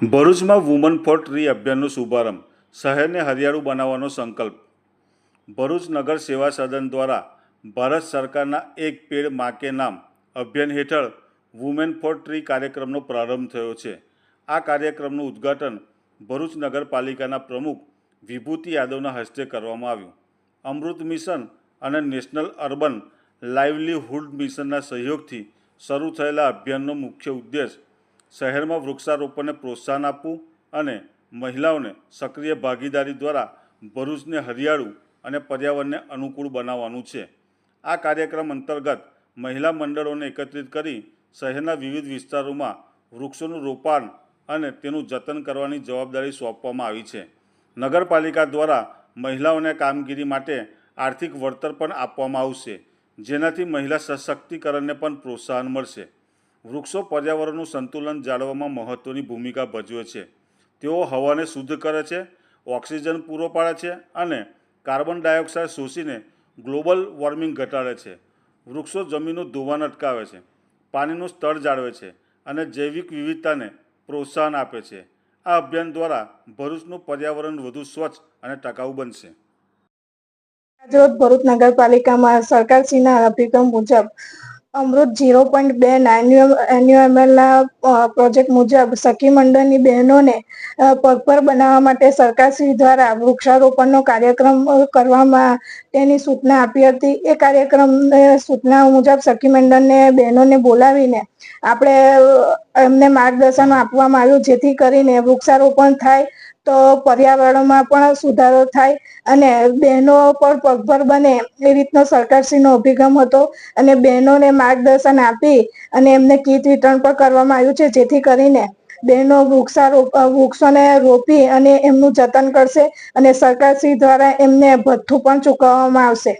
ભરૂચમાં woman four tree અભિયાનનો શુભારંભ, શહેરને હરિયાળું બનાવવાનો સંકલ્પ. ભરૂચ નગર સેવા સદન દ્વારા ભારત સરકારના એક પેડ માં કે નામ અભિયાન હેઠળ વુમેન ફોર ટ્રી કાર્યક્રમનો પ્રારંભ થયો છે. આ કાર્યક્રમનું ઉદ્ઘાટન ભરૂચ નગરપાલિકાના પ્રમુખ વિભૂતિ યાદવના હસ્તે કરવામાં આવ્યું. અમૃત મિશન અને નેશનલ અર્બન લાઇવલીહુડ મિશનના સહયોગથી શરૂ થયેલા અભિયાનનો મુખ્ય ઉદ્દેશ શહેરમાં વૃક્ષારોપણને પ્રોત્સાહન આપવું અને મહિલાઓને સક્રિય ભાગીદારી દ્વારા ભરૂચને હરિયાળું અને પર્યાવરણને અનુકૂળ બનાવવાનું છે. આ કાર્યક્રમ અંતર્ગત મહિલા મંડળોને એકત્રિત કરી શહેરના વિવિધ વિસ્તારોમાં વૃક્ષોનું રોપાણ અને તેનું જતન કરવાની જવાબદારી સોંપવામાં આવી છે. નગરપાલિકા દ્વારા મહિલાઓને કામગીરી માટે આર્થિક વળતર પણ આપવામાં આવશે, જેનાથી મહિલા સશક્તિકરણને પણ પ્રોત્સાહન મળશે. વૃક્ષો પર્યાવરણનું સંતુલન જાળવવામાં મહત્ત્વની ભૂમિકા ભજવે છે. તેઓ હવાને શુદ્ધ કરે છે, ઓક્સિજન પૂરો પાડે છે અને કાર્બન ડાયોક્સાઇડ શોષીને ગ્લોબલ વોર્મિંગ ઘટાડે છે. વૃક્ષો જમીનનું ધોવાણ અટકાવે છે, પાણીનું સ્તર જાળવે છે અને જૈવિક વિવિધતાને પ્રોત્સાહન આપે છે. આ અભિયાન દ્વારા ભરૂચનું પર્યાવરણ વધુ સ્વચ્છ અને ટકાઉ બનશે. આજરોજ ભરૂચ નગરપાલિકામાં સરકારશ્રીના અભિગમ મુજબ અમૃત 0.2 એન્યુઅલના પ્રોજેક્ટ મુજબ સખી મંડળની બહેનોને પગભર બનાવવા માટે સરકારશ્રી દ્વારા વૃક્ષારોપણનો કાર્યક્રમ કરવામાં તેની સૂચના આપી હતી. એ કાર્યક્રમ સૂચના મુજબ સખી મંડળને બહેનોને બોલાવીને આપણે એમને માર્ગદર્શન આપવામાં આવ્યું, જેથી કરીને વૃક્ષારોપણ થાય તો પર્યાવરણમાં પણ સુધારો થાય અને બહેનો પણ પગભર બને એ રીતનો સરકારશ્રીનો અભિગમ હતો. અને બહેનોને માર્ગદર્શન આપી અને એમને કીટ વિતરણ પણ કરવામાં આવ્યું છે, જેથી કરીને બહેનો વૃક્ષોને રોપી અને એમનું જતન કરશે અને સરકારશ્રી દ્વારા એમને ભથ્થું પણ ચૂકવવામાં આવશે.